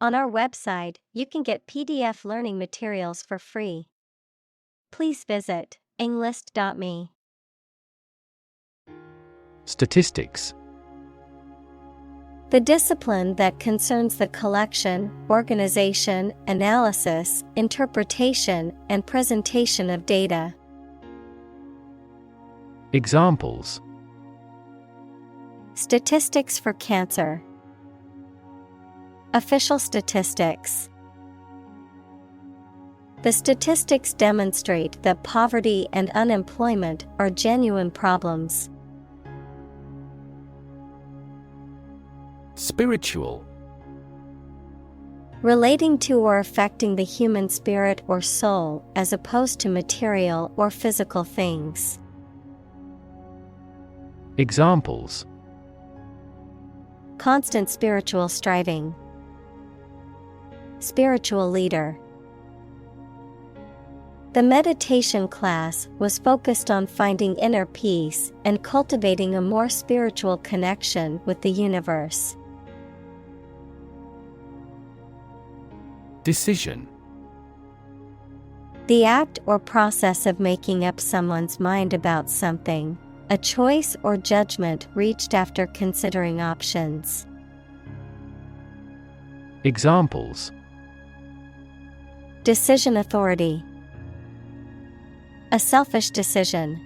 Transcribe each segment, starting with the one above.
On our website, you can get PDF learning materials for free. Please visit englist.me. Statistics. The discipline that concerns the collection, organization, analysis, interpretation, and presentation of data. Examples: Statistics for cancer. Official statistics. The statistics demonstrate that poverty and unemployment are genuine problems. Spiritual. Relating to or affecting the human spirit or soul as opposed to material or physical things. Examples: Constant spiritual striving. Spiritual leader. The meditation class was focused on finding inner peace and cultivating a more spiritual connection with the universe. Decision. The act or process of making up someone's mind about something, a choice or judgment reached after considering options. Examples: Decision authority. A selfish decision.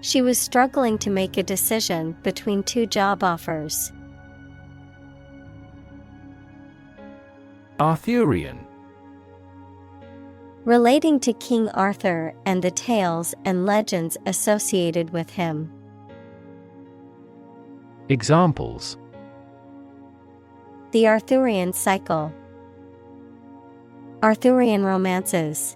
She was struggling to make a decision between two job offers. Arthurian. Relating to King Arthur and the tales and legends associated with him. Examples: The Arthurian cycle. Arthurian romances.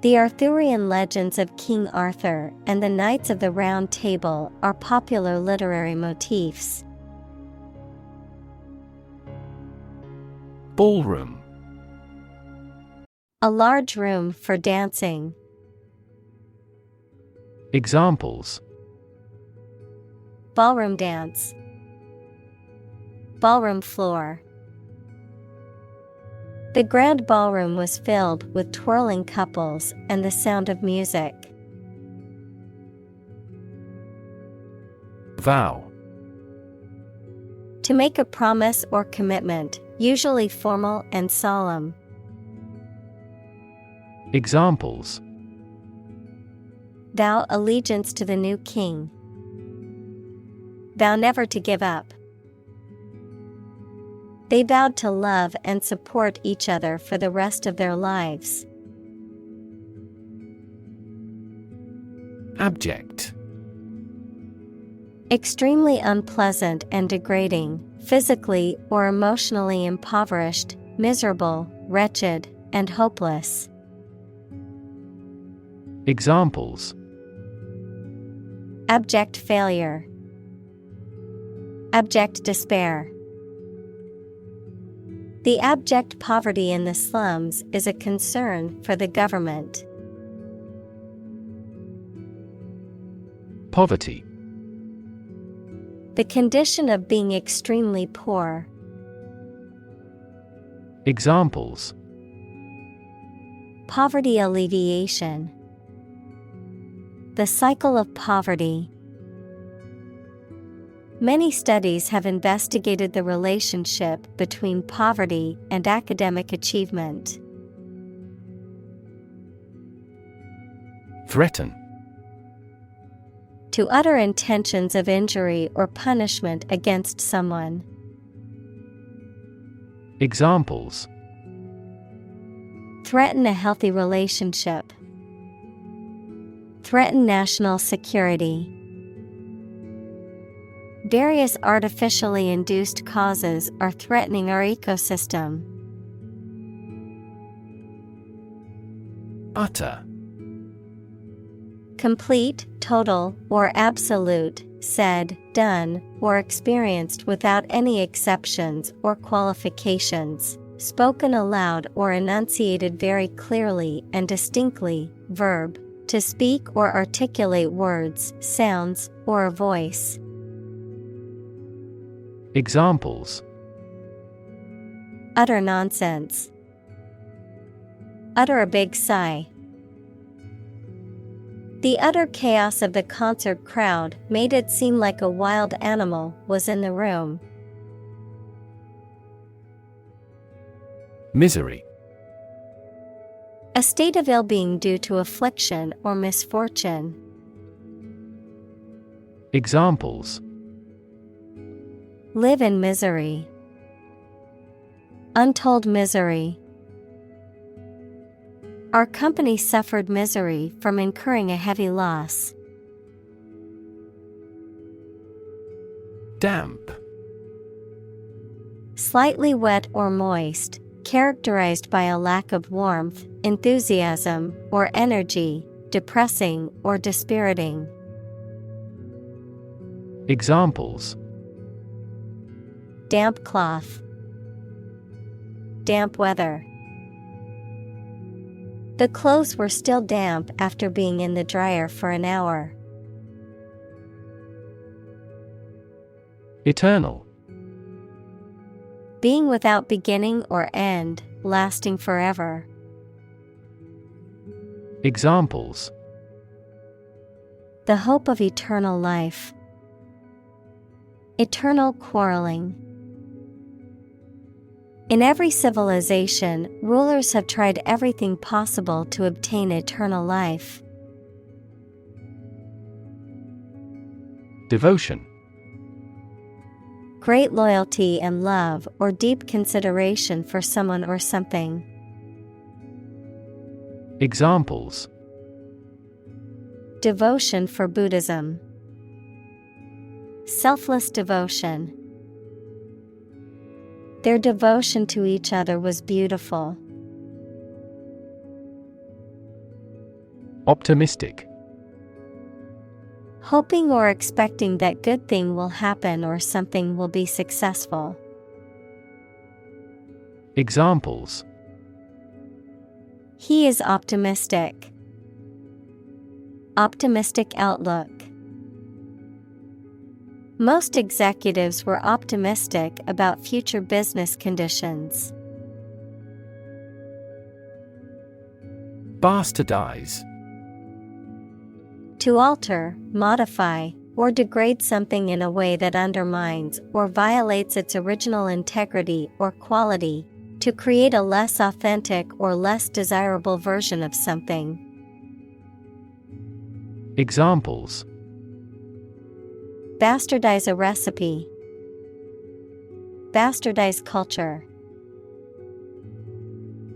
The Arthurian legends of King Arthur and the Knights of the Round Table are popular literary motifs. Ballroom. A large room for dancing. Examples: Ballroom dance. Ballroom floor. The grand ballroom was filled with twirling couples and the sound of music. Vow. To make a promise or commitment, usually formal and solemn. Examples: Vow allegiance to the new king. Vow never to give up. They vowed to love and support each other for the rest of their lives. Abject. Extremely unpleasant and degrading, physically or emotionally impoverished, miserable, wretched, and hopeless. Examples: Abject failure. Abject despair. The abject poverty in the slums is a concern for the government. Poverty. The condition of being extremely poor. Examples: Poverty alleviation. The cycle of poverty. Many studies have investigated the relationship between poverty and academic achievement. Threaten. To utter intentions of injury or punishment against someone. Examples: Threaten a healthy relationship. Threaten national security. Various artificially induced causes are threatening our ecosystem. Utter. Complete, total, or absolute, said, done, or experienced without any exceptions or qualifications, spoken aloud or enunciated very clearly and distinctly, verb, to speak or articulate words, sounds, or a voice. Examples: utter nonsense, utter a big sigh. The utter chaos of the concert crowd made it seem like a wild animal was in the room. Misery. A state of ill-being due to affliction or misfortune. Examples: live in misery, untold misery. Our company suffered misery from incurring a heavy loss. Damp. Slightly wet or moist, characterized by a lack of warmth, enthusiasm, or energy, depressing or dispiriting. Examples: damp cloth, damp weather. The clothes were still damp after being in the dryer for an hour. Eternal. Being without beginning or end, lasting forever. Examples: the hope of eternal life, eternal quarreling. In every civilization, rulers have tried everything possible to obtain eternal life. Devotion. Great loyalty and love or deep consideration for someone or something. Examples: devotion for Buddhism, selfless devotion. Their devotion to each other was beautiful. Optimistic. Hoping or expecting that good thing will happen or something will be successful. Examples: he is optimistic. Optimistic outlook. Most executives were optimistic about future business conditions. Bastardize. To alter, modify, or degrade something in a way that undermines or violates its original integrity or quality, to create a less authentic or less desirable version of something. Examples: bastardize a recipe. Bastardize culture.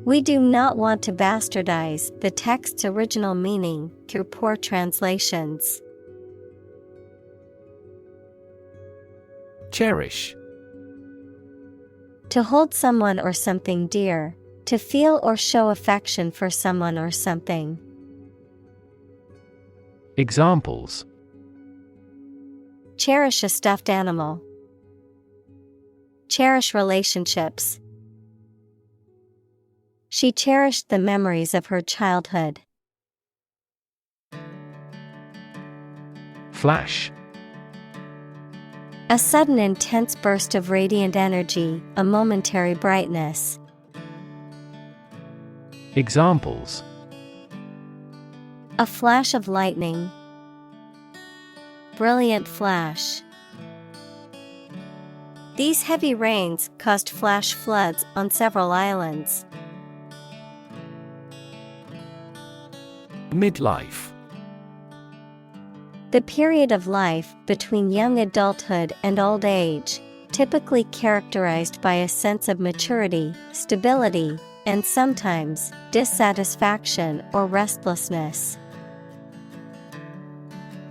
We do not want to bastardize the text's original meaning through poor translations. Cherish. To hold someone or something dear, to feel or show affection for someone or something. Examples: cherish a stuffed animal. Cherish relationships. She cherished the memories of her childhood. Flash. A sudden intense burst of radiant energy, a momentary brightness. Examples: a flash of lightning. Brilliant flash. These heavy rains caused flash floods on several islands. Midlife. The period of life between young adulthood and old age, typically characterized by a sense of maturity, stability, and sometimes dissatisfaction or restlessness.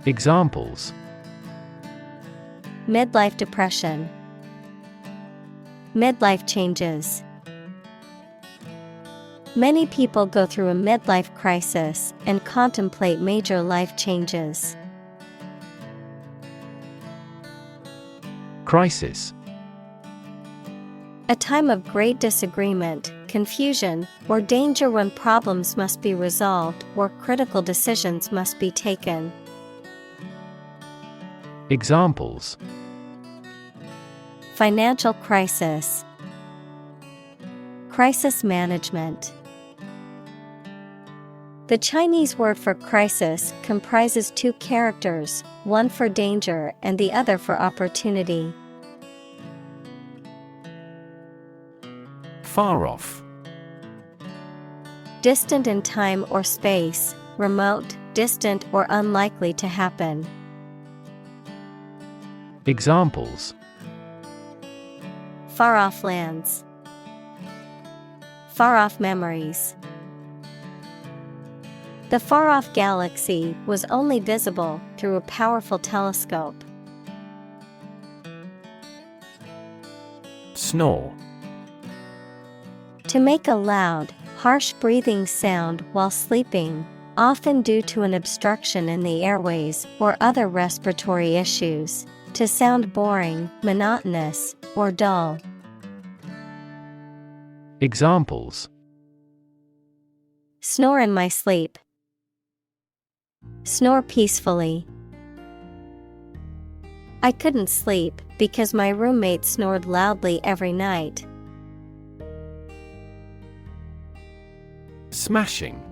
Examples: midlife depression. Midlife changes. Many people go through a midlife crisis and contemplate major life changes. Crisis. A time of great disagreement, confusion, or danger when problems must be resolved or critical decisions must be taken. Examples: financial crisis, crisis management. The Chinese word for crisis comprises two characters, one for danger and the other for opportunity. Far off. Distant in time or space, remote, distant or unlikely to happen. Examples: Far-off lands, far-off memories. The far-off galaxy was only visible through a powerful telescope. Snore. To make a loud, harsh breathing sound while sleeping, often due to an obstruction in the airways or other respiratory issues. To sound boring, monotonous, or dull. Examples: Snore in my sleep. Snore peacefully. I couldn't sleep because my roommate snored loudly every night. Smashing.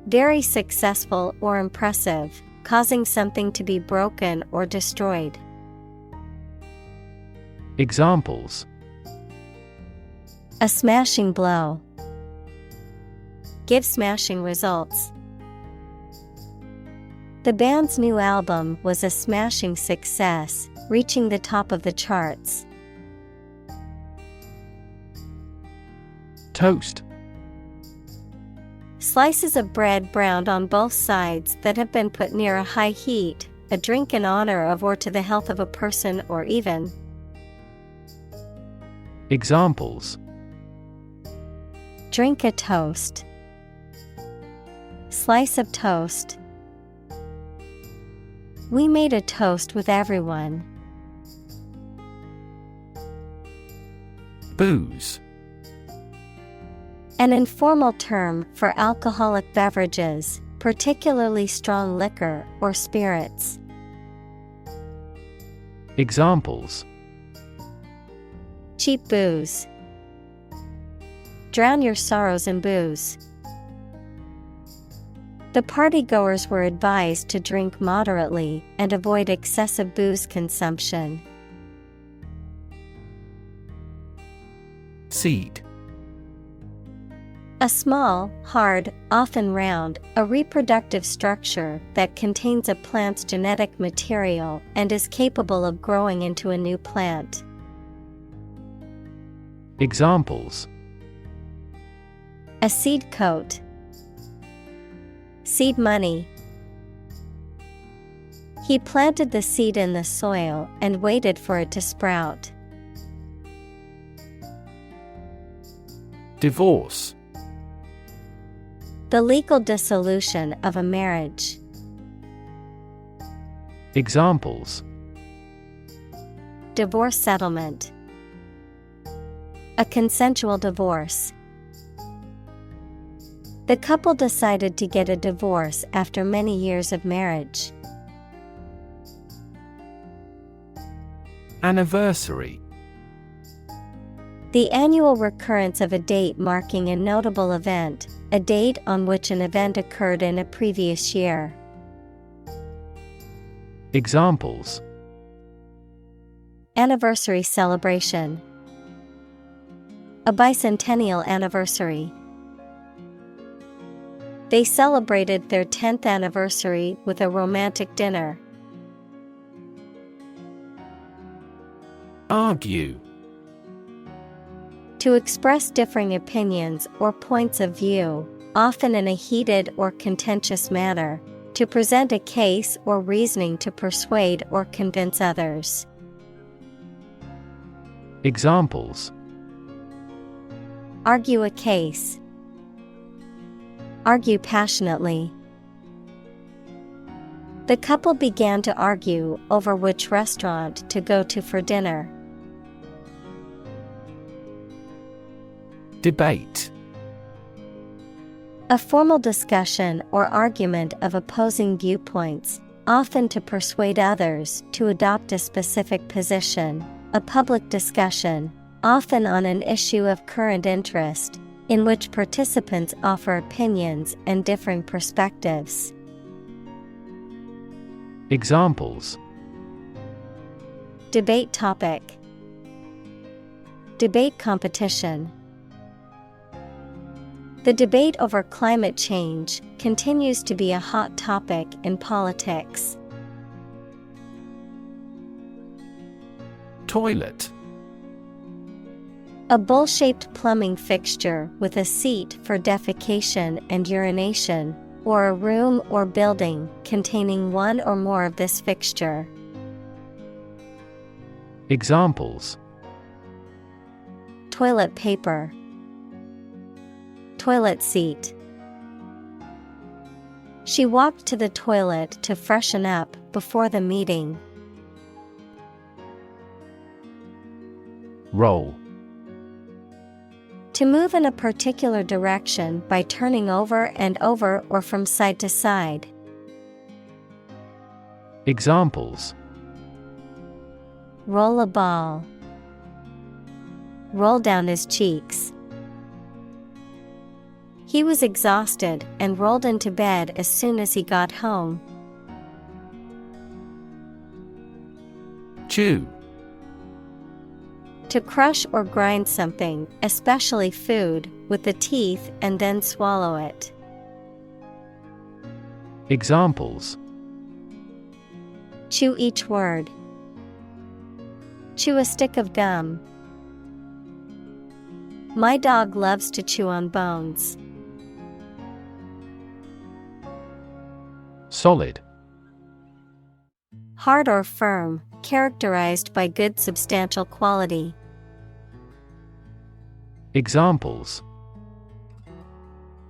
Very successful or impressive, causing something to be broken or destroyed. Examples: A smashing blow. Give smashing results. The band's new album was a smashing success, reaching the top of the charts. Toast. Slices of bread browned on both sides that have been put near a high heat, a drink in honor of or to the health of a person or even. Examples: Drink a toast. Slice of toast. We made a toast with everyone. Booze. An informal term for alcoholic beverages, particularly strong liquor or spirits. Examples: Cheap booze. Drown your sorrows in booze. The partygoers were advised to drink moderately and avoid excessive booze consumption. Seed. A small, hard, often round, a reproductive structure that contains a plant's genetic material and is capable of growing into a new plant. Examples: A seed coat. Seed money. He planted the seed in the soil and waited for it to sprout. Divorce. The legal dissolution of a marriage. Examples: Divorce settlement. A consensual divorce. The couple decided to get a divorce after many years of marriage. Anniversary. The annual recurrence of a date marking a notable event, a date on which an event occurred in a previous year. Examples: Anniversary celebration. A bicentennial anniversary. They celebrated their 10th anniversary with a romantic dinner. Argue. To express differing opinions or points of view, often in a heated or contentious manner, to present a case or reasoning to persuade or convince others. Examples: Argue a case. Argue passionately. The couple began to argue over which restaurant to go to for dinner. Debate. A formal discussion or argument of opposing viewpoints, often to persuade others to adopt a specific position, a public discussion, often on an issue of current interest, in which participants offer opinions and differing perspectives. Examples: Debate topic. Debate competition. The debate over climate change continues to be a hot topic in politics. Toilet. A bowl-shaped plumbing fixture with a seat for defecation and urination, or a room or building containing one or more of this fixture. Examples: Toilet paper. Toilet seat. She walked to the toilet to freshen up before the meeting. Roll. To move in a particular direction by turning over and over or from side to side. Examples: Roll a ball. Roll down his cheeks. He was exhausted and rolled into bed as soon as he got home. Chew. To crush or grind something, especially food, with the teeth and then swallow it. Examples: Chew each word. Chew a stick of gum. My dog loves to chew on bones. Solid. Hard or firm, characterized by good substantial quality. Examples: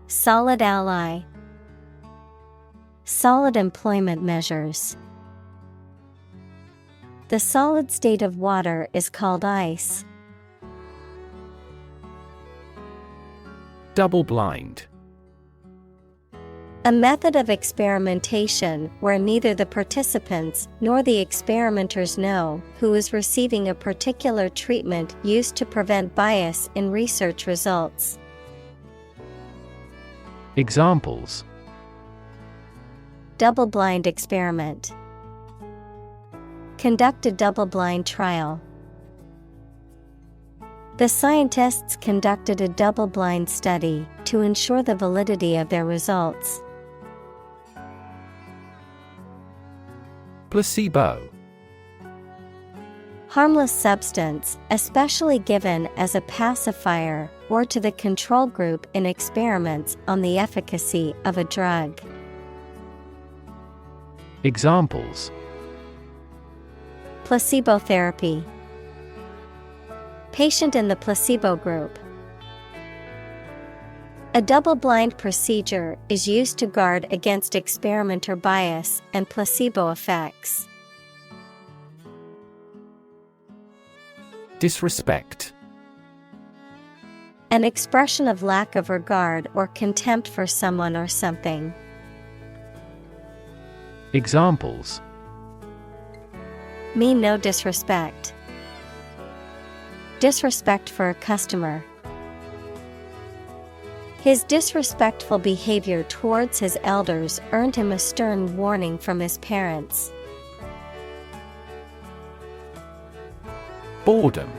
Solid ally. Solid employment measures. The solid state of water is called ice. Double-blind. A method of experimentation where neither the participants nor the experimenters know who is receiving a particular treatment used to prevent bias in research results. Examples: Double-blind experiment. Conduct a double-blind trial. The scientists conducted a double-blind study to ensure the validity of their results. Placebo. Harmless substance, especially given as a pacifier or to the control group in experiments on the efficacy of a drug. Examples: Placebo therapy. Patient in the placebo group. A double-blind procedure is used to guard against experimenter bias and placebo effects. Disrespect. An expression of lack of regard or contempt for someone or something. Examples: Mean no disrespect. Disrespect for a customer. His disrespectful behavior towards his elders earned him a stern warning from his parents. Boredom.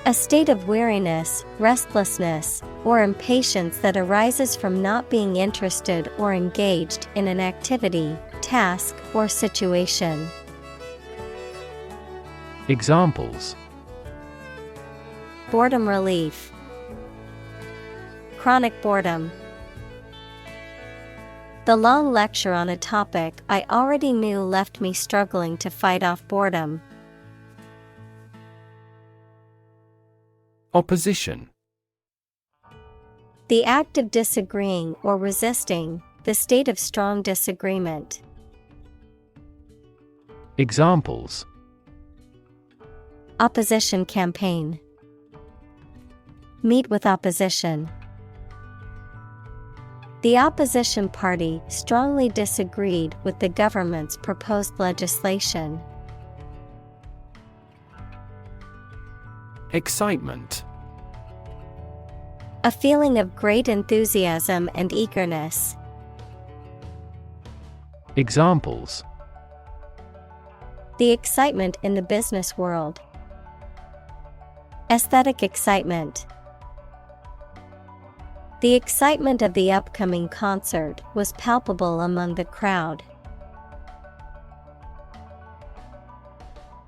A state of weariness, restlessness, or impatience that arises from not being interested or engaged in an activity, task, or situation. Examples: Boredom relief. Chronic boredom. The long lecture on a topic I already knew left me struggling to fight off boredom. Opposition. The act of disagreeing or resisting, the state of strong disagreement. Examples: Opposition campaign. Meet with opposition. The opposition party strongly disagreed with the government's proposed legislation. Excitement. A feeling of great enthusiasm and eagerness. Examples: The excitement in the business world. Aesthetic excitement. The excitement of the upcoming concert was palpable among the crowd.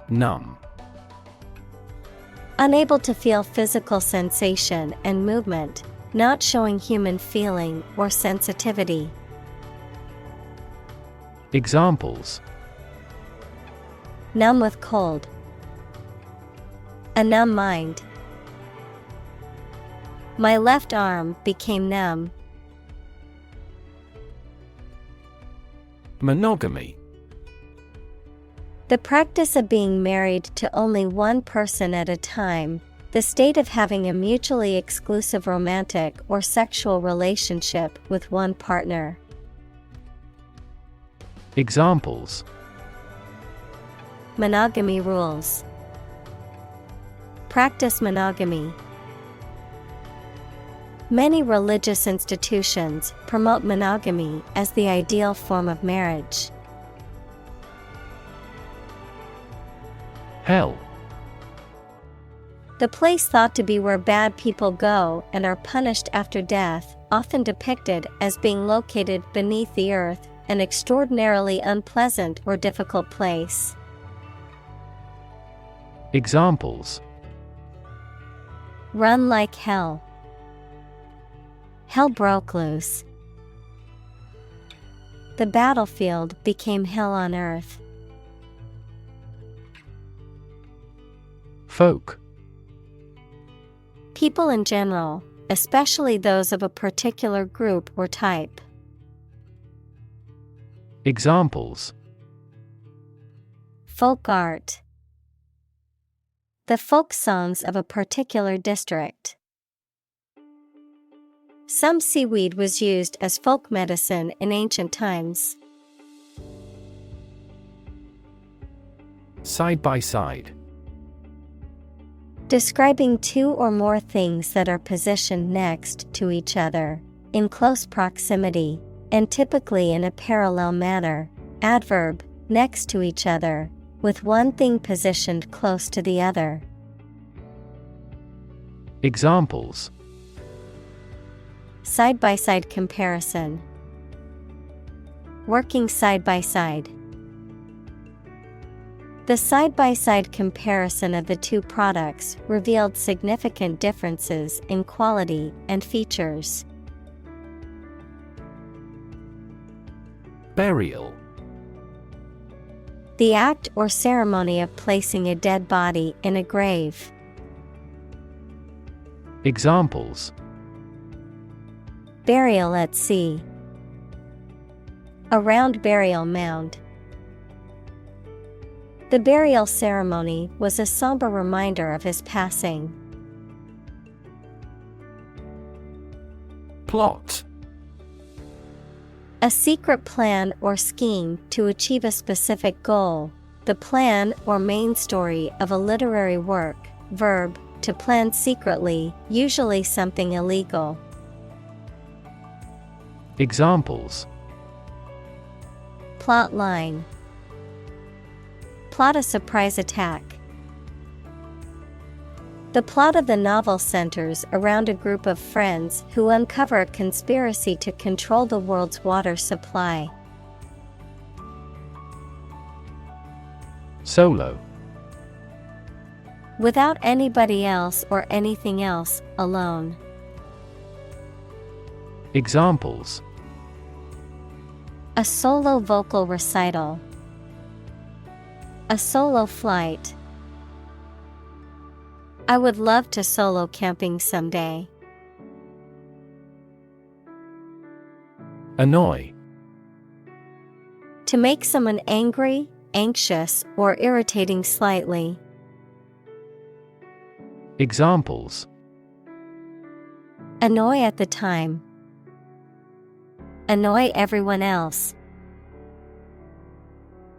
Numb. Unable to feel physical sensation and movement, not showing human feeling or sensitivity. Examples: Numb with cold. A numb mind. My left arm became numb. Monogamy. The practice of being married to only one person at a time, the state of having a mutually exclusive romantic or sexual relationship with one partner. Examples: Monogamy rules. Practice monogamy. Many religious institutions promote monogamy as the ideal form of marriage. Hell. The place thought to be where bad people go and are punished after death, often depicted as being located beneath the earth, an extraordinarily unpleasant or difficult place. Examples: Run like hell. Hell broke loose. The battlefield became hell on earth. Folk. People in general, especially those of a particular group or type. Examples: Folk art. The folk songs of a particular district. Some seaweed was used as folk medicine in ancient times. Side by side. Describing two or more things that are positioned next to each other, in close proximity, and typically in a parallel manner. Adverb, next to each other, with one thing positioned close to the other. Examples: Side-by-side comparison. Working side by side. The side-by-side comparison of the two products revealed significant differences in quality and features. Burial. The act or ceremony of placing a dead body in a grave. Examples: Burial at sea. A round burial mound. The burial ceremony was a somber reminder of his passing. Plot. A secret plan or scheme to achieve a specific goal. The plan or main story of a literary work. Verb, to plan secretly, usually something illegal. Examples: Plot line. Plot a surprise attack. The plot of the novel centers around a group of friends who uncover a conspiracy to control the world's water supply. Solo. Without anybody else or anything else, alone. Examples: A solo vocal recital. A solo flight. I would love to solo camping someday. Annoy. To make someone angry, anxious, or irritating slightly. Examples: Annoy at the time. Annoy everyone else.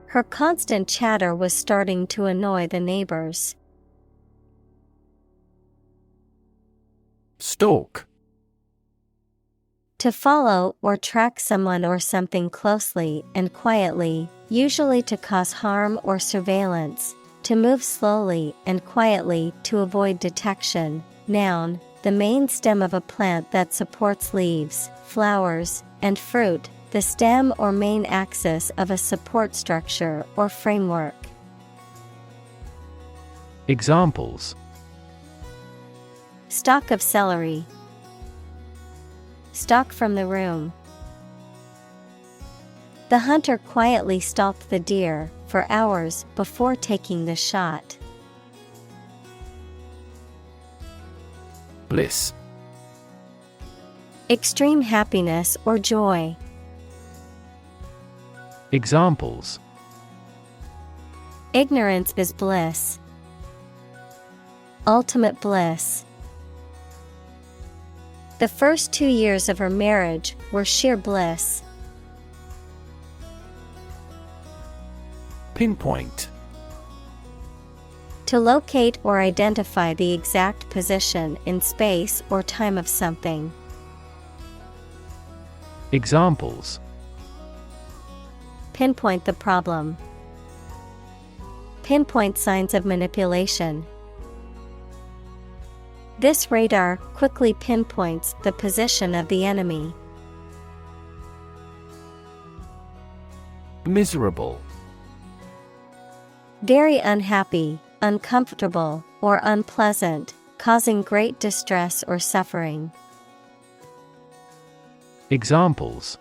Her constant chatter was starting to annoy the neighbors. Stalk. To follow or track someone or something closely and quietly, usually to cause harm or surveillance. To move slowly and quietly to avoid detection. Noun, the main stem of a plant that supports leaves, flowers, and fruit, the stem or main axis of a support structure or framework. Examples: Stalk of celery. Stalk from the room. The hunter quietly stalked the deer for hours before taking the shot. Bliss. Extreme happiness or joy. Examples: Ignorance is bliss. Ultimate bliss. The first 2 years of her marriage were sheer bliss. Pinpoint. To locate or identify the exact position in space or time of something. Examples: Pinpoint the problem. Pinpoint signs of manipulation. This radar quickly pinpoints the position of the enemy. Miserable. Very unhappy, uncomfortable, or unpleasant, causing great distress or suffering. Examples: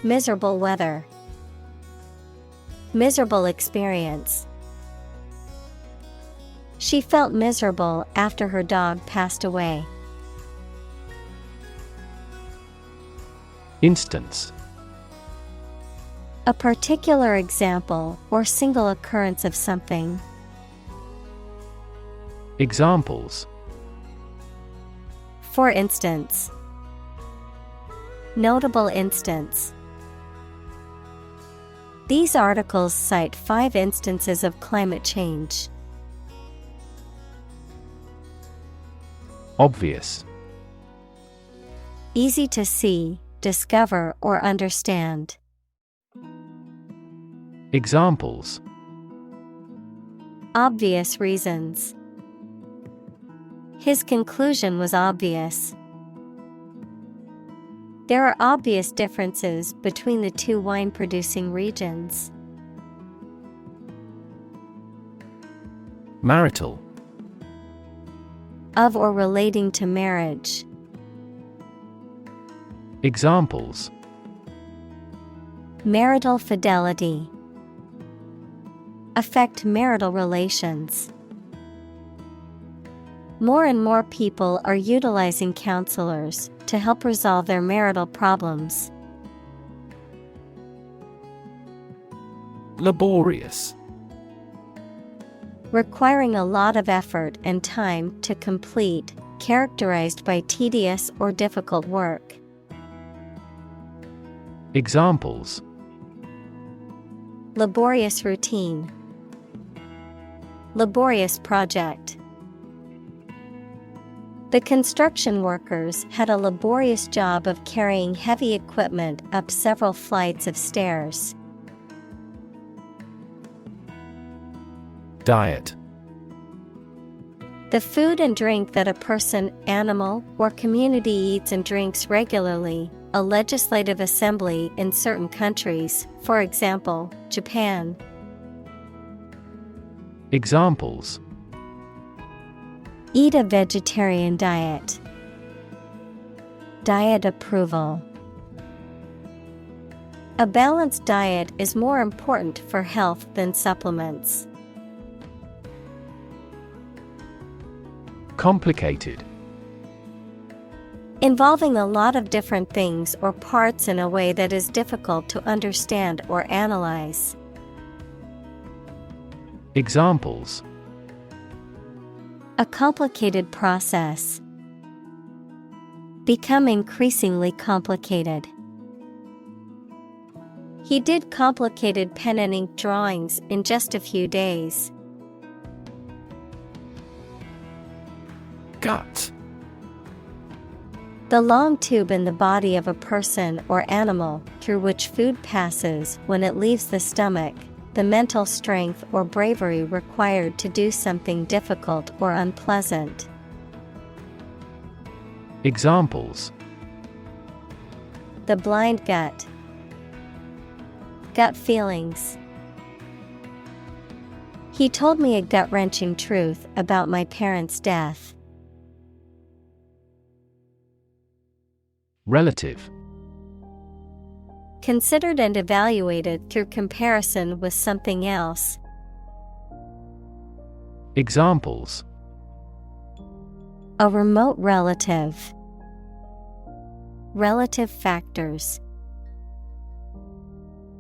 Miserable weather. Miserable experience. She felt miserable after her dog passed away. Instance. A particular example or single occurrence of something. Examples: For instance. Notable instance. These articles cite 5 instances of climate change. Obvious. Easy to see, discover, or understand. Examples: Obvious reasons. His conclusion was obvious. There are obvious differences between the 2 wine-producing regions. Marital. Of or relating to marriage. Examples: Marital fidelity. Affect marital relations. More and more people are utilizing counselors to help resolve their marital problems. Laborious. Requiring a lot of effort and time to complete, characterized by tedious or difficult work. Examples: Laborious routine. Laborious project. The construction workers had a laborious job of carrying heavy equipment up several flights of stairs. Diet. The food and drink that a person, animal, or community eats and drinks regularly. A legislative assembly in certain countries, for example, Japan. Examples: Eat a vegetarian diet. Diet approval. A balanced diet is more important for health than supplements. Complicated. Involving a lot of different things or parts in a way that is difficult to understand or analyze. Examples: A complicated process. Become increasingly complicated. He did complicated pen and ink drawings in just a few days. Gut. The long tube in the body of a person or animal through which food passes when it leaves the stomach, the mental strength or bravery required to do something difficult or unpleasant. Examples: The blind gut. Gut feelings. He told me a gut-wrenching truth about my parents' death. Relative. Considered and evaluated through comparison with something else. Examples: A remote relative. Relative factors.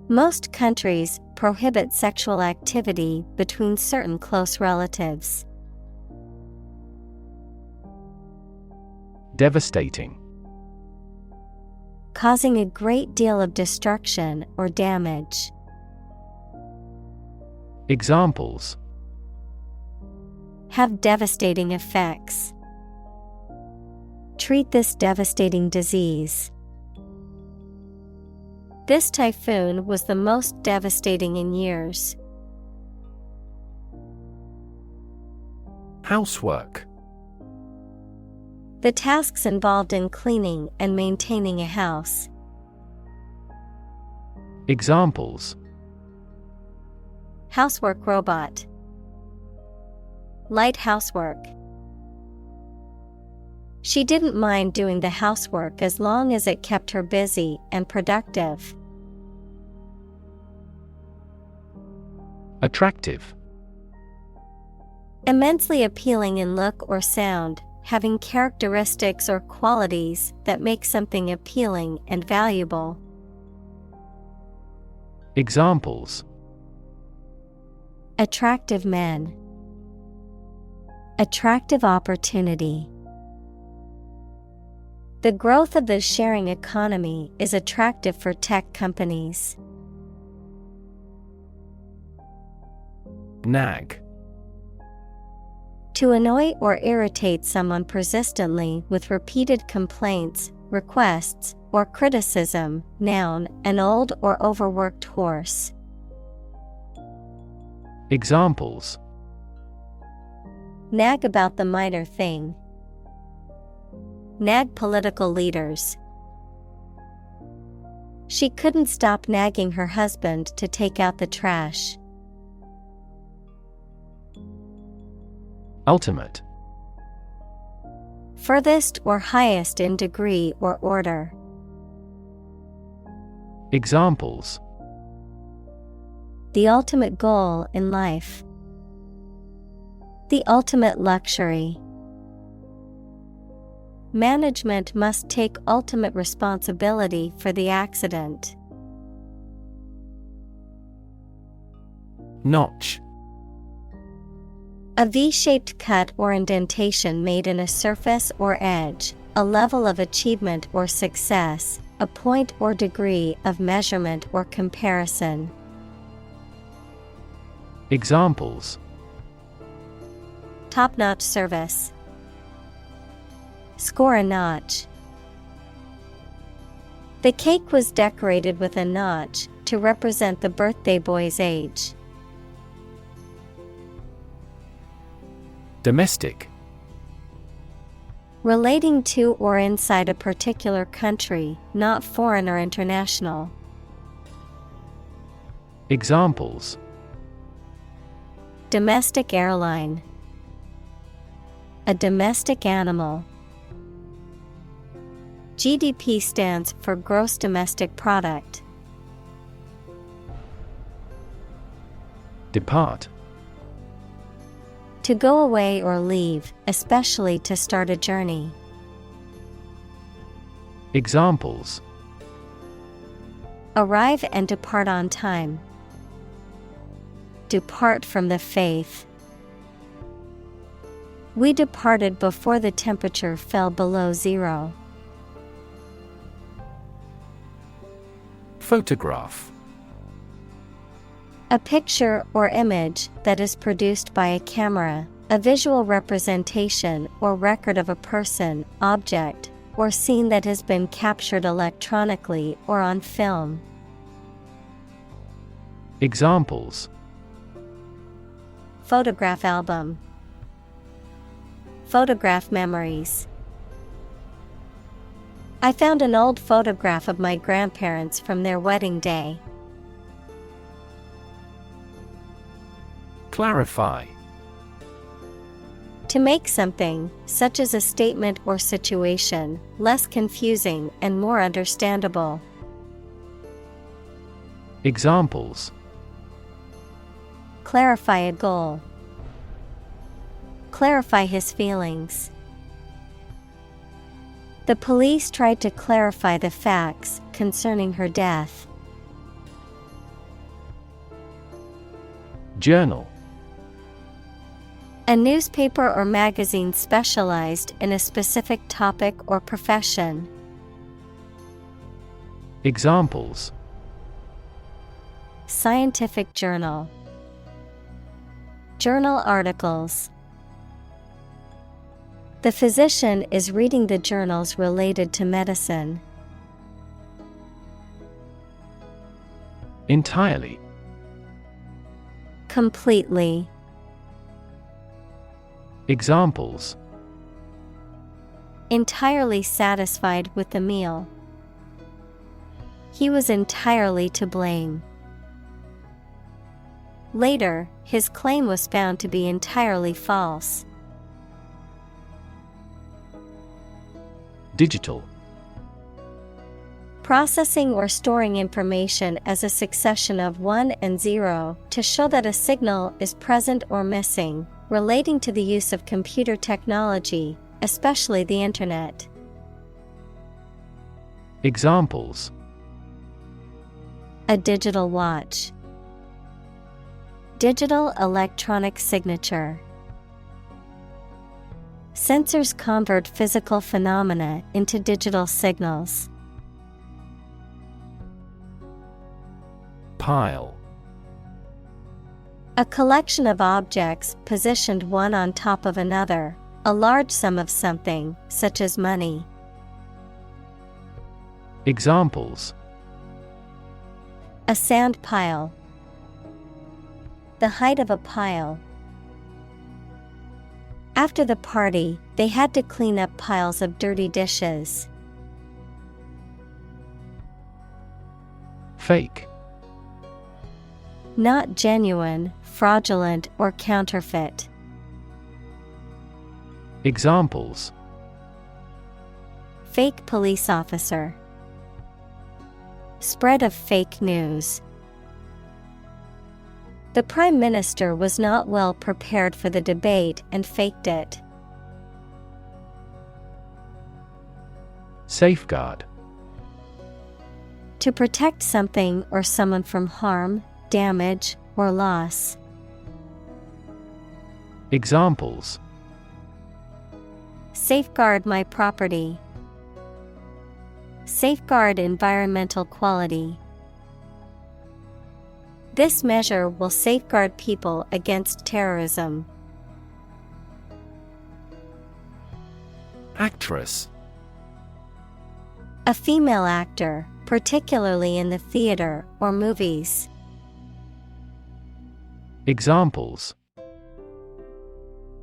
Most countries prohibit sexual activity between certain close relatives. Devastating. Causing a great deal of destruction or damage. Examples: Have devastating effects. Treat this devastating disease. This typhoon was the most devastating in years. Housework. The tasks involved in cleaning and maintaining a house. Examples: Housework robot. Light housework. She didn't mind doing the housework as long as it kept her busy and productive. Attractive. Immensely appealing in look or sound, having characteristics or qualities that make something appealing and valuable. Examples: Attractive men. Attractive opportunity. The growth of the sharing economy is attractive for tech companies. Nag. To annoy or irritate someone persistently with repeated complaints, requests, or criticism. Noun, an old or overworked horse. Examples: Nag about the minor thing. Nag political leaders. She couldn't stop nagging her husband to take out the trash. Ultimate. Furthest or highest in degree or order. Examples: The ultimate goal in life. The ultimate luxury. Management must take ultimate responsibility for the accident. Notch. A V-shaped cut or indentation made in a surface or edge, a level of achievement or success, a point or degree of measurement or comparison. Examples: Top-notch service. Score a notch. The cake was decorated with a notch to represent the birthday boy's age. Domestic. Relating to or inside a particular country, not foreign or international. Examples: Domestic airline. A domestic animal. GDP stands for gross domestic product. Depart. To go away or leave, especially to start a journey. Examples: Arrive and depart on time. Depart from the faith. We departed before the temperature fell below zero. Photograph. A picture or image that is produced by a camera, a visual representation or record of a person, object, or scene that has been captured electronically or on film. Examples: Photograph album. Photograph memories. I found an old photograph of my grandparents from their wedding day. Clarify. To make something, such as a statement or situation, less confusing and more understandable. Examples: Clarify a goal. Clarify his feelings. The police tried to clarify the facts concerning her death. Journal. A newspaper or magazine specialized in a specific topic or profession. Examples: Scientific journal. Journal articles. The physician is reading the journals related to medicine. Entirely. Completely. Examples: Entirely satisfied with the meal. He was entirely to blame. Later, his claim was found to be entirely false. Digital. Processing or storing information as a succession of 1 and 0 to show that a signal is present or missing, relating to the use of computer technology, especially the Internet. Examples: A digital watch. Digital electronic signature. Sensors convert physical phenomena into digital signals. Pile. A collection of objects positioned one on top of another, a large sum of something, such as money. Examples: A sand pile. The height of a pile. After the party, they had to clean up piles of dirty dishes. Fake. Not genuine, fraudulent, or counterfeit. Examples: Fake police officer. Spread of fake news. The Prime Minister was not well prepared for the debate and faked it. Safeguard. To protect something or someone from harm, damage, or loss. Examples: Safeguard my property. Safeguard environmental quality. This measure will safeguard people against terrorism. Actress. A female actor, particularly in the theater or movies. Examples: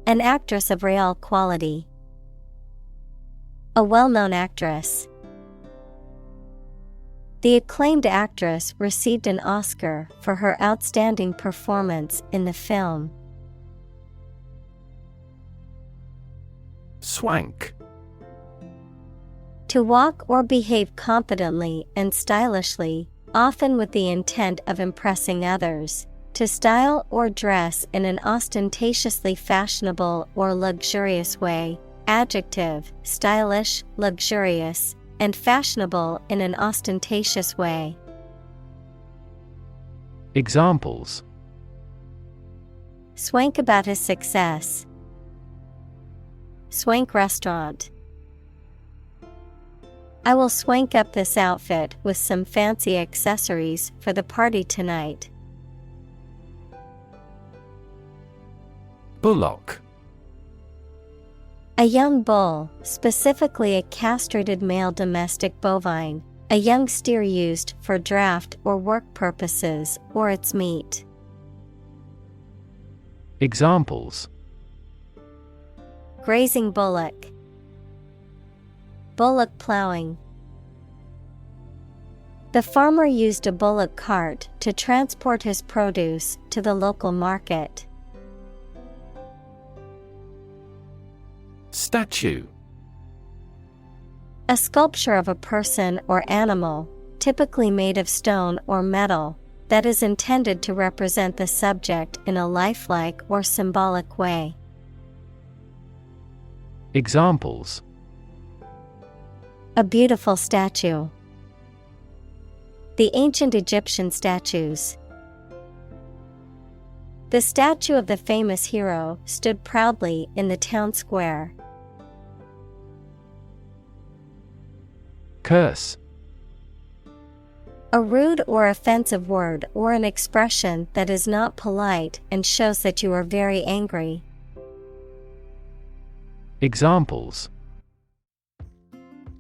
An actress of real quality. A well-known actress. The acclaimed actress received an Oscar for her outstanding performance in the film. Swank. To walk or behave confidently and stylishly, often with the intent of impressing others. To style or dress in an ostentatiously fashionable or luxurious way. Adjective, stylish, luxurious, and fashionable in an ostentatious way. Examples: Swank about his success. Swank restaurant. I will swank up this outfit with some fancy accessories for the party tonight. Bullock. A young bull, specifically a castrated male domestic bovine, a young steer used for draft or work purposes or its meat. Examples: Grazing bullock, bullock plowing. The farmer used a bullock cart to transport his produce to the local market. Statue. A sculpture of a person or animal, typically made of stone or metal, that is intended to represent the subject in a lifelike or symbolic way. Examples: A beautiful statue. The ancient Egyptian statues. The statue of the famous hero stood proudly in the town square. Curse. A rude or offensive word or an expression that is not polite and shows that you are very angry. Examples: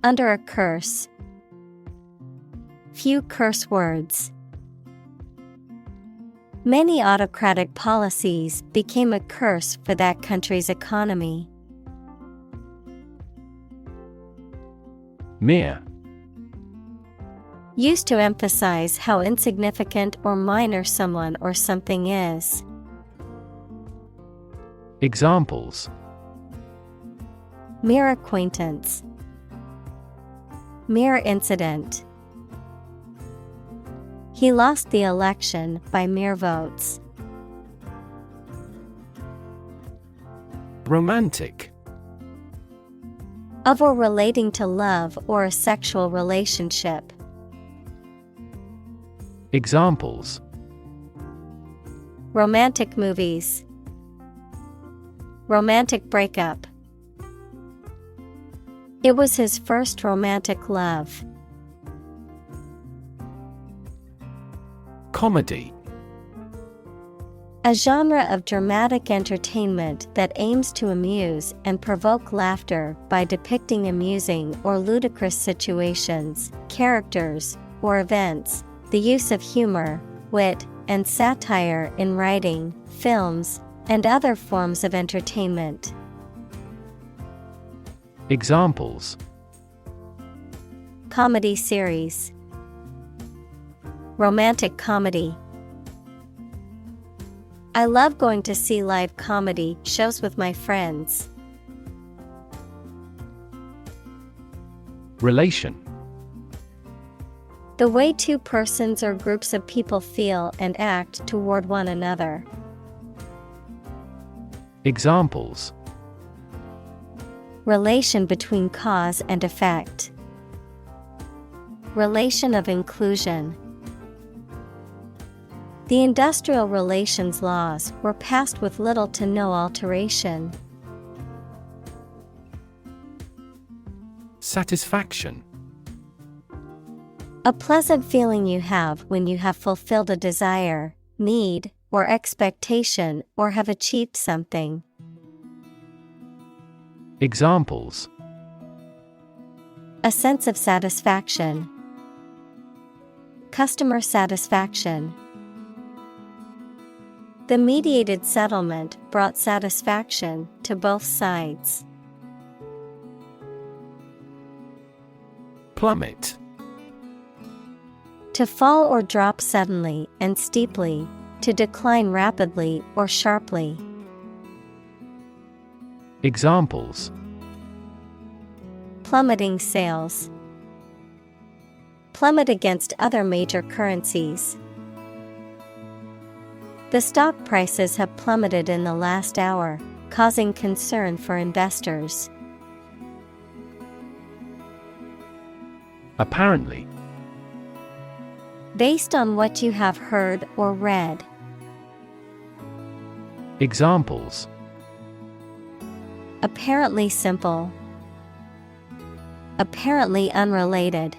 Under a curse. Few curse words. Many autocratic policies became a curse for that country's economy. Mere. Used to emphasize how insignificant or minor someone or something is. Examples: Mere acquaintance. Mere incident. He lost the election by mere votes. Romantic. Of or relating to love or a sexual relationship. Examples: Romantic movies. Romantic breakup. It was his first romantic love. Comedy. A genre of dramatic entertainment that aims to amuse and provoke laughter by depicting amusing or ludicrous situations, characters, or events. The use of humor, wit, and satire in writing, films, and other forms of entertainment. Examples: Comedy series. Romantic comedy. I love going to see live comedy shows with my friends. Relation. The way two persons or groups of people feel and act toward one another. Examples: Relation between cause and effect. Relation of inclusion. The industrial relations laws were passed with little to no alteration. Satisfaction. A pleasant feeling you have when you have fulfilled a desire, need, or expectation or have achieved something. Examples: A sense of satisfaction. Customer satisfaction. The mediated settlement brought satisfaction to both sides. Plummet. To fall or drop suddenly and steeply, to decline rapidly or sharply. Examples: Plummeting sales. Plummet against other major currencies. The stock prices have plummeted in the last hour, causing concern for investors. Apparently. Based on what you have heard or read. Examples: Apparently simple. apparently unrelated.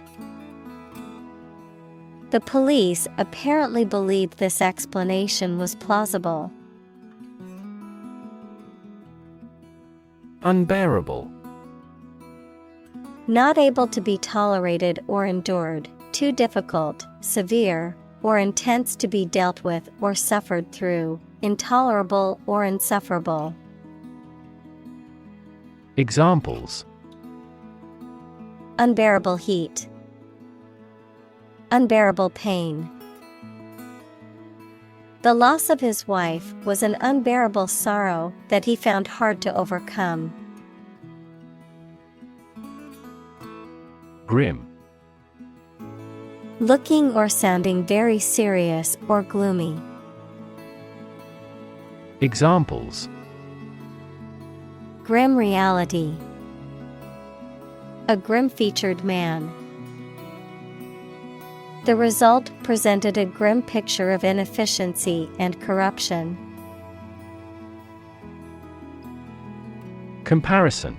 The police apparently believed this explanation was plausible. Unbearable. Not able to be tolerated or endured, too difficult, severe, or intense to be dealt with or suffered through, intolerable or insufferable. Examples: unbearable heat, unbearable pain. The loss of his wife was an unbearable sorrow that he found hard to overcome. Grim. Looking or sounding very serious or gloomy. Examples: grim reality, a grim-featured man. The result presented a grim picture of inefficiency and corruption. Comparison.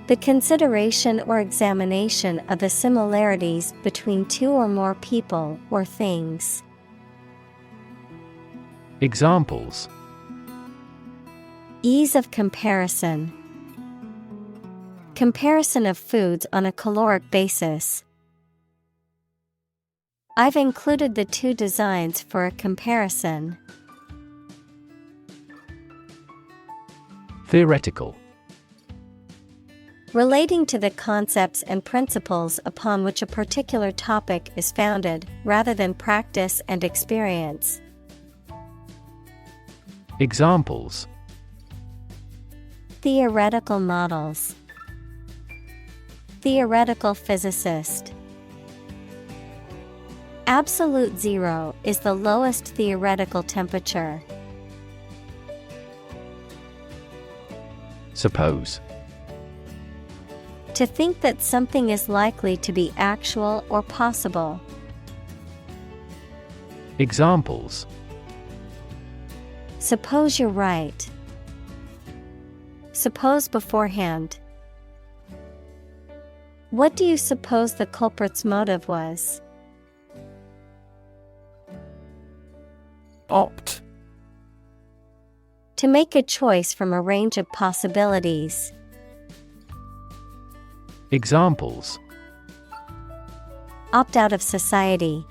The consideration or examination of the similarities between two or more people or things. Examples: ease of comparison, comparison of foods on a caloric basis. I've included the two designs for a comparison. Theoretical. Relating to the concepts and principles upon which a particular topic is founded, rather than practice and experience. Examples: theoretical models, theoretical physicist. Absolute zero is the lowest theoretical temperature. Suppose. To think that something is likely to be actual or possible. Examples: suppose you're right. Suppose beforehand. What do you suppose the culprit's motive was? Opt. To make a choice from a range of possibilities. Examples: opt out of society.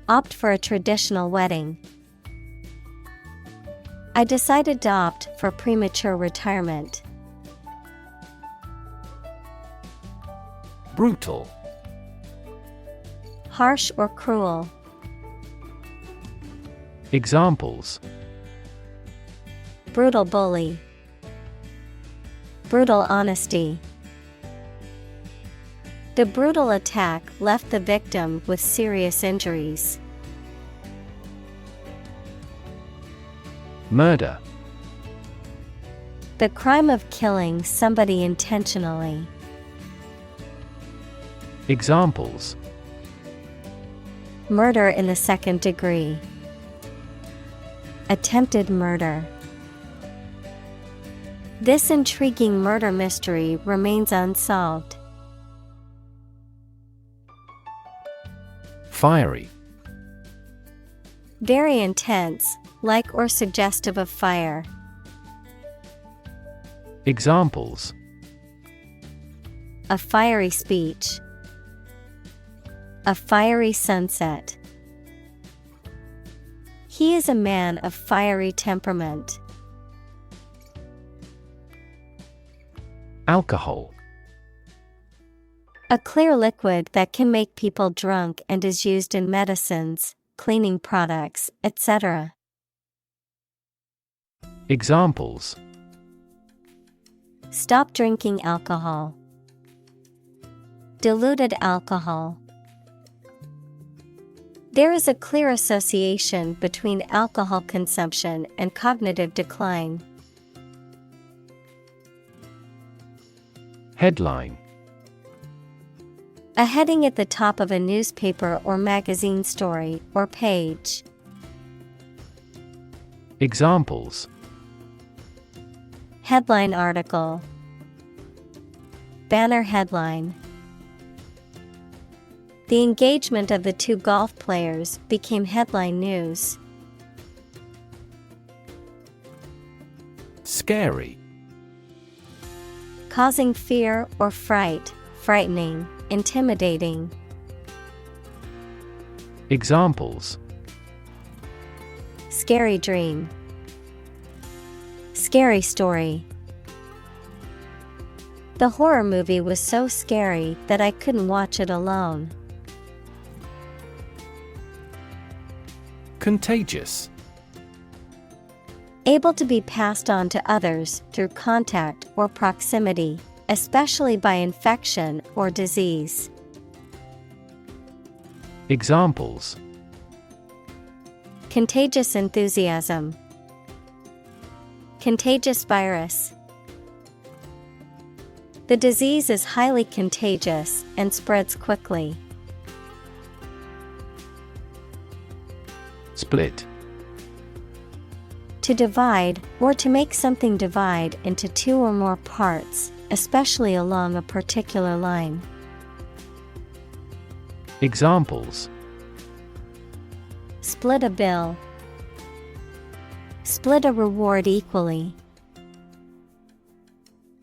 Opt for a traditional wedding. I decided to opt for premature retirement. Brutal. Harsh or cruel. Examples: brutal bully. Brutal honesty. The brutal attack left the victim with serious injuries. Murder. The crime of killing somebody intentionally. Examples: murder in the second degree. Attempted murder. This intriguing murder mystery remains unsolved. Fiery. Very intense, like or suggestive of fire. Examples: a fiery speech. A fiery sunset. He is a man of fiery temperament. Alcohol. A clear liquid that can make people drunk and is used in medicines, cleaning products, etc. Examples: stop drinking alcohol. Diluted alcohol. There is a clear association between alcohol consumption and cognitive decline. Headline. A heading at the top of a newspaper or magazine story or page. Examples: headline article. Banner headline. The engagement of the two golf players became headline news. Scary. Causing fear or fright, frightening, intimidating. Examples: Scary dream. Scary story. The horror movie was so scary that I couldn't watch it alone. Contagious. Able to be passed on to others through contact or proximity, especially by infection or disease. Examples: Contagious enthusiasm. Contagious virus. The disease is highly contagious and spreads quickly. Split. To divide, or to make something divide into two or more parts, especially along a particular line. Examples: Split a bill. Split a reward equally.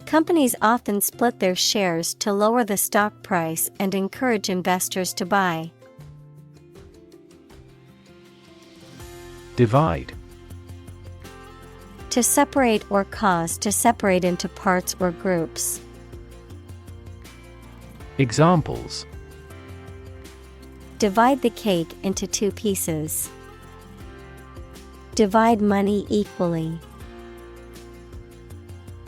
Companies often split their shares to lower the stock price and encourage investors to buy. Divide. To separate or cause to separate into parts or groups. Examples: Divide the cake into two pieces. Divide money equally.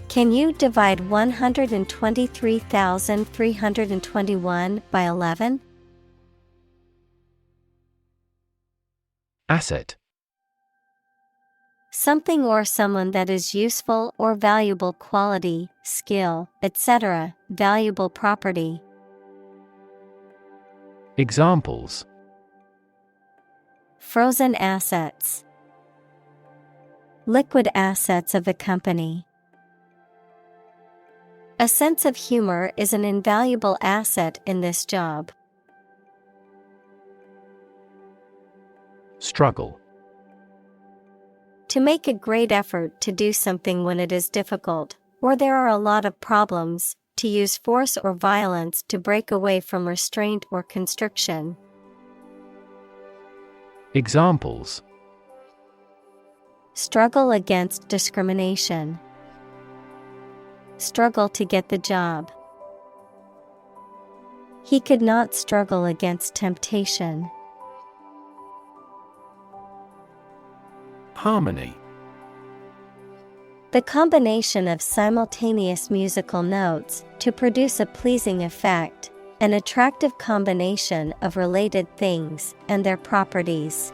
Can you divide 123,321 by 11? Asset. Something or someone that is useful or valuable quality, skill, etc., valuable property. Examples: Frozen assets. Liquid assets of the company. A sense of humor is an invaluable asset in this job. Struggle. To make a great effort to do something when it is difficult, or there are a lot of problems, to use force or violence to break away from restraint or constriction. Examples: Struggle against discrimination. Struggle to get the job. He could not struggle against temptation. Harmony. The combination of simultaneous musical notes to produce a pleasing effect, an attractive combination of related things and their properties.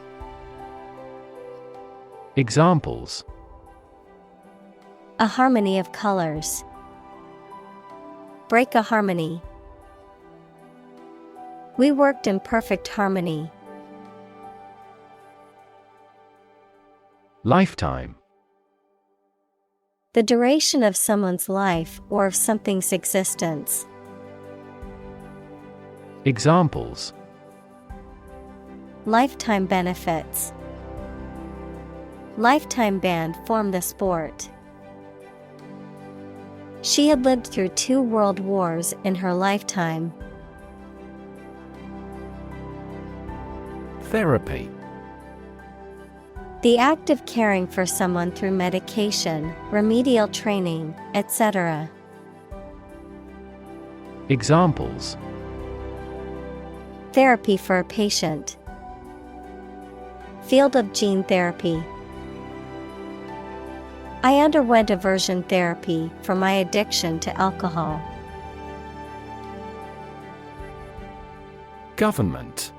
Examples: A harmony of colors. Break a harmony. We worked in perfect harmony. Lifetime. The duration of someone's life or of something's existence. Examples: Lifetime benefits. Lifetime ban from the sport. She had lived through 2 world wars in her lifetime. Therapy. The act of caring for someone through medication, remedial training, etc. Examples: Therapy for a patient. Field of gene therapy. I underwent aversion therapy for my addiction to alcohol. Government.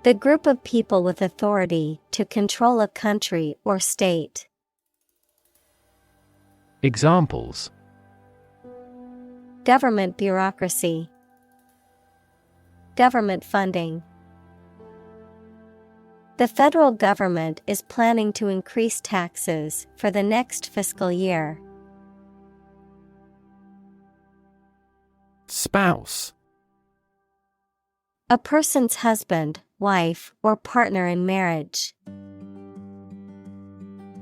The group of people with authority to control a country or state. Examples: Government bureaucracy. Government funding. The federal government is planning to increase taxes for the next fiscal year. Spouse. A person's husband, wife, or partner in marriage.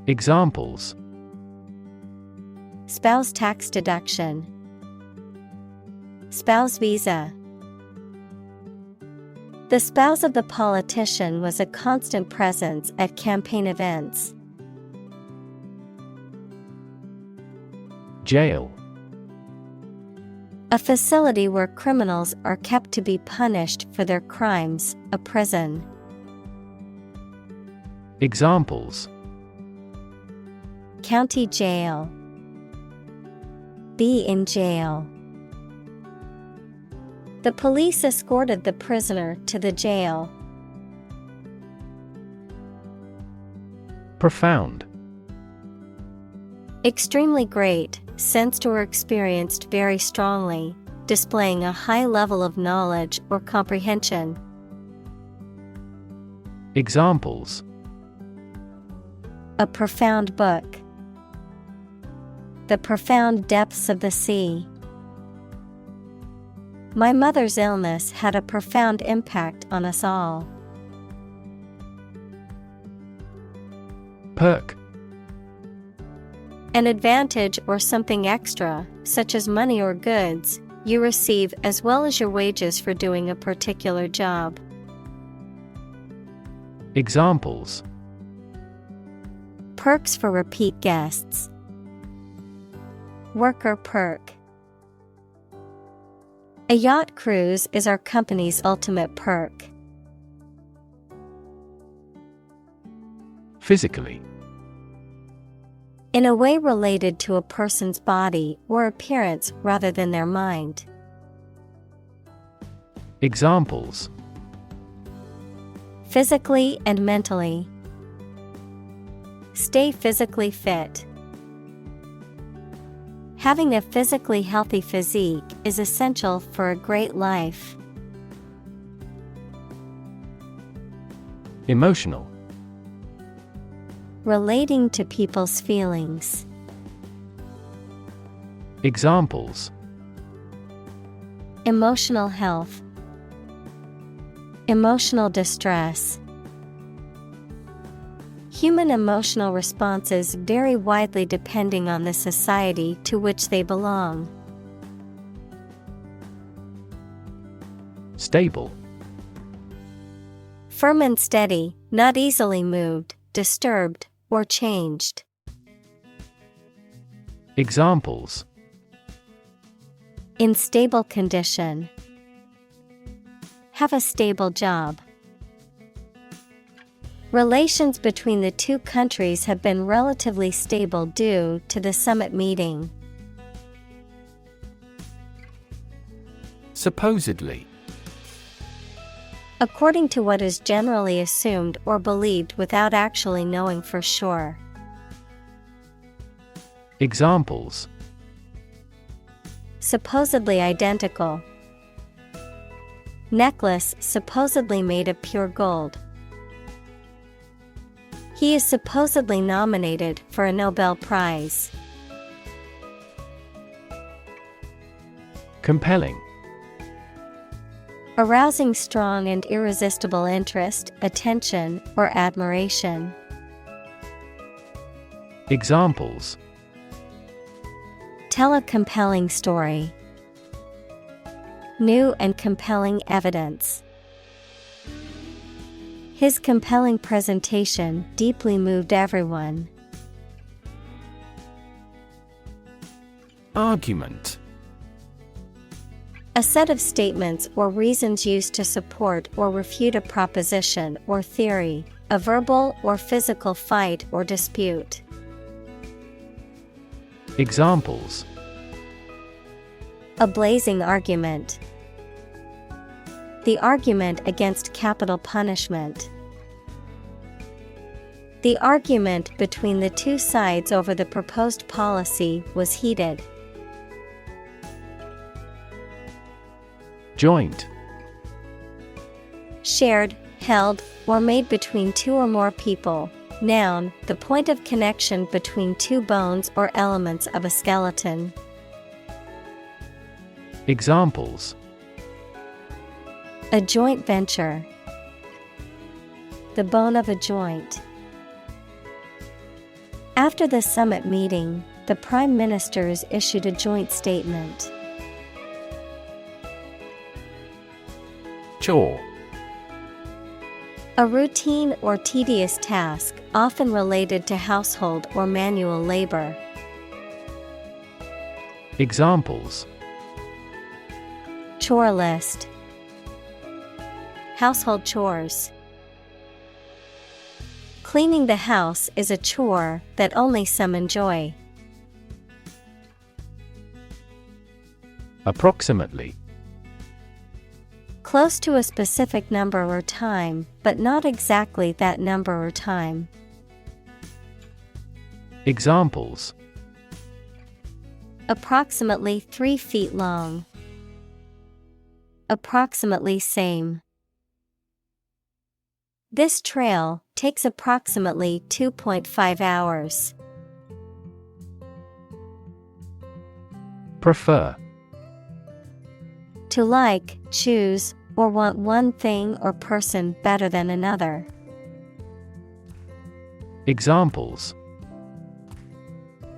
Examples: Spouse tax deduction. Spouse visa. The spouse of the politician was a constant presence at campaign events. Jail. A facility where criminals are kept to be punished for their crimes, a prison. Examples: County jail. Be in jail. The police escorted the prisoner to the jail. Profound. Extremely great, sensed or experienced very strongly, displaying a high level of knowledge or comprehension. Examples: A profound book. The profound depths of the sea. My mother's illness had a profound impact on us all. Perk. An advantage or something extra, such as money or goods, you receive as well as your wages for doing a particular job. Examples: Perks for repeat guests. Worker perk. A yacht cruise is our company's ultimate perk. Physically. In a way related to a person's body or appearance rather than their mind. Examples: Physically and mentally. Stay physically fit. Having a physically healthy physique is essential for a great life. Emotional. Relating to people's feelings. Examples: Emotional health. Emotional distress. Human emotional responses vary widely depending on the society to which they belong. Stable. Firm and steady, not easily moved, disturbed, or changed. Examples: In stable condition. Have a stable job. Relations between the two countries have been relatively stable due to the summit meeting. Supposedly. According to what is generally assumed or believed without actually knowing for sure. Examples: Supposedly identical. Necklace supposedly made of pure gold. He is supposedly nominated for a Nobel Prize. Compelling. Arousing strong and irresistible interest, attention, or admiration. Examples: Tell a compelling story. New and compelling evidence. His compelling presentation deeply moved everyone. Argument. A set of statements or reasons used to support or refute a proposition or theory, a verbal or physical fight or dispute. Examples: A blazing argument. The argument against capital punishment. The argument between the two sides over the proposed policy was heated. Joint. Shared, held, or made between two or more people. Noun, the point of connection between two bones or elements of a skeleton. Examples: a joint venture, the bone of a joint. After the summit meeting, the prime ministers issued a joint statement. Chore. A routine or tedious task, often related to household or manual labor. Examples: chore list, household chores. Cleaning the house is a chore that only some enjoy. Approximately. Close to a specific number or time, but not exactly that number or time. Examples: approximately 3 feet long. Approximately same. This trail takes approximately 2.5 hours. Prefer. To like, choose, or want one thing or person better than another. Examples: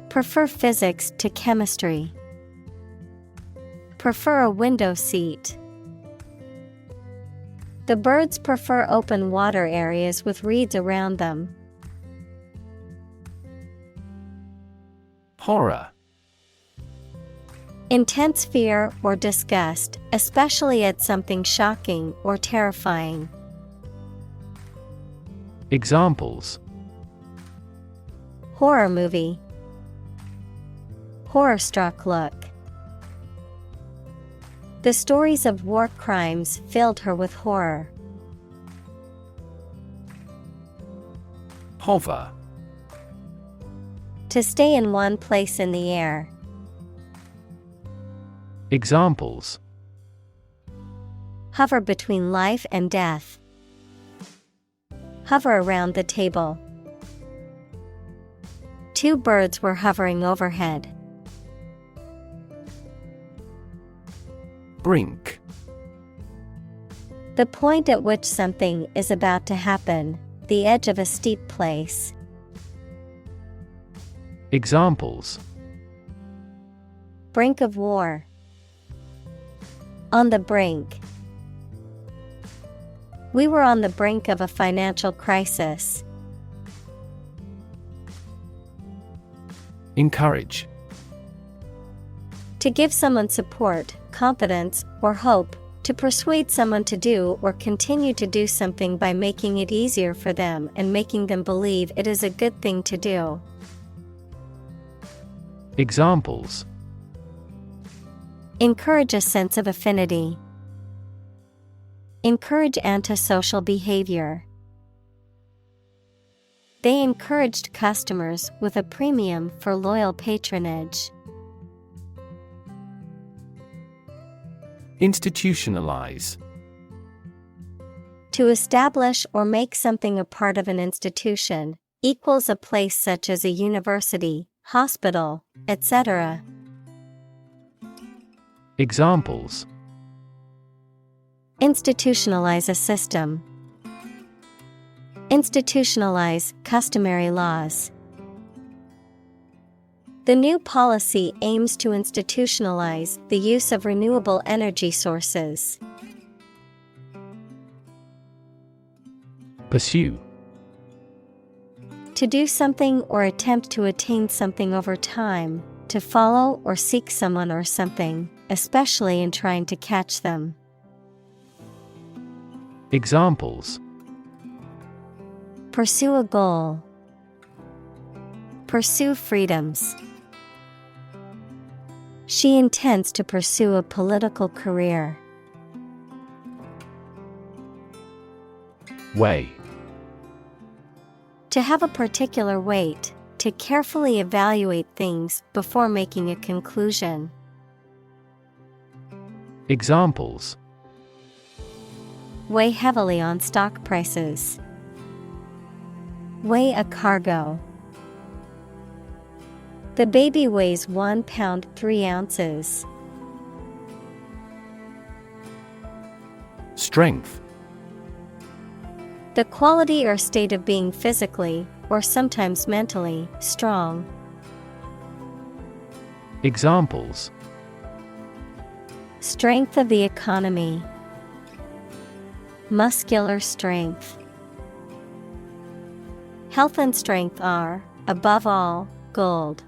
prefer physics to chemistry. Prefer a window seat. The birds prefer open water areas with reeds around them. Horror. Intense fear or disgust, especially at something shocking or terrifying. Examples: horror movie. Horror-struck look. The stories of war crimes filled her with horror. Hover. To stay in one place in the air. Examples: hover between life and death. Hover around the table. 2 birds were hovering overhead. Brink. The point at which something is about to happen, the edge of a steep place. Examples: brink of war. On the brink. We were on the brink of a financial crisis. Encourage. To give someone support, confidence, or hope, to persuade someone to do or continue to do something by making it easier for them and making them believe it is a good thing to do. Examples: encourage a sense of affinity. Encourage antisocial behavior. They encouraged customers with a premium for loyal patronage. Institutionalize. To establish or make something a part of an institution, equals a place such as a university, hospital, etc. Examples: institutionalize a system. Institutionalize customary laws. The new policy aims to institutionalize the use of renewable energy sources. Pursue. To do something or attempt to attain something over time, to follow or seek someone or something, especially in trying to catch them. Examples: pursue a goal. Pursue freedoms. She intends to pursue a political career. Weigh. To have a particular weight, to carefully evaluate things before making a conclusion. Examples: weigh heavily on stock prices. Weigh a cargo. The baby weighs 1 pound 3 ounces. Strength. The quality or state of being physically, or sometimes mentally, strong. Examples: Strength of the economy. Muscular strength. Health and strength are, above all, gold.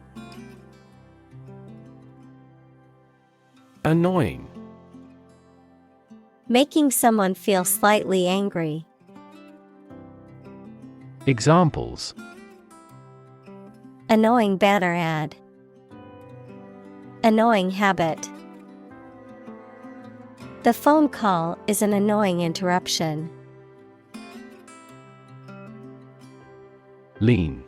Annoying. Making someone feel slightly angry. Examples: Annoying banner ad. Annoying habit. The phone call is an annoying interruption. Lean.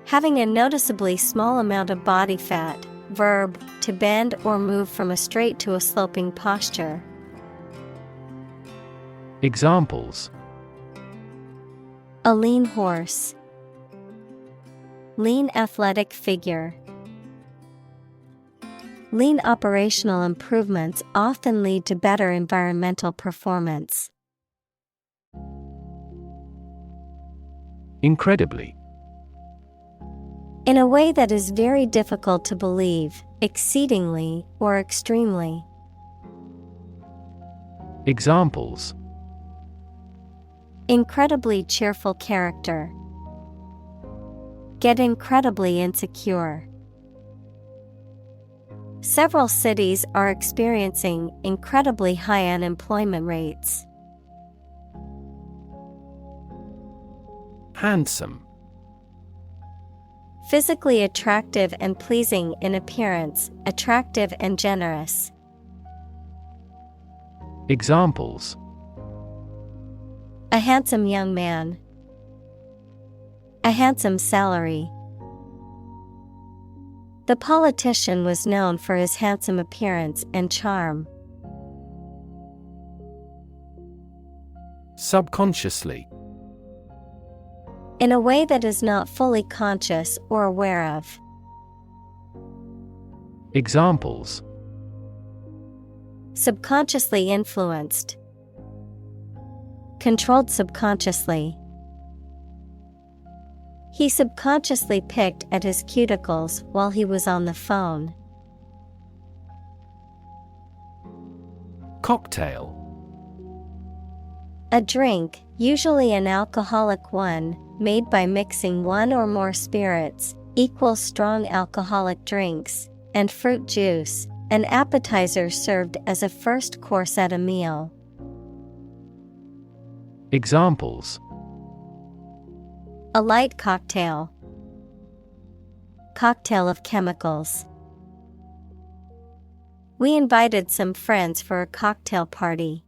Having a noticeably small amount of body fat. Verb, to bend or move from a straight to a sloping posture. Examples: A lean horse. Lean athletic figure. Lean operational improvements often lead to better environmental performance. Incredibly. In a way that is very difficult to believe, exceedingly, or extremely. Examples: Incredibly cheerful character. Get incredibly insecure. Several cities are experiencing incredibly high unemployment rates. Handsome. Physically attractive and pleasing in appearance, attractive and generous. Examples: A handsome young man. A handsome salary. The politician was known for his handsome appearance and charm. Subconsciously. In a way that is not fully conscious or aware of. Examples: Subconsciously influenced. Controlled subconsciously. He subconsciously picked at his cuticles while he was on the phone. Cocktail. A drink, usually an alcoholic one, made by mixing one or more spirits, equals strong alcoholic drinks, and fruit juice, an appetizer served as a first course at a meal. Examples: A light cocktail. Cocktail of chemicals. We invited some friends for a cocktail party.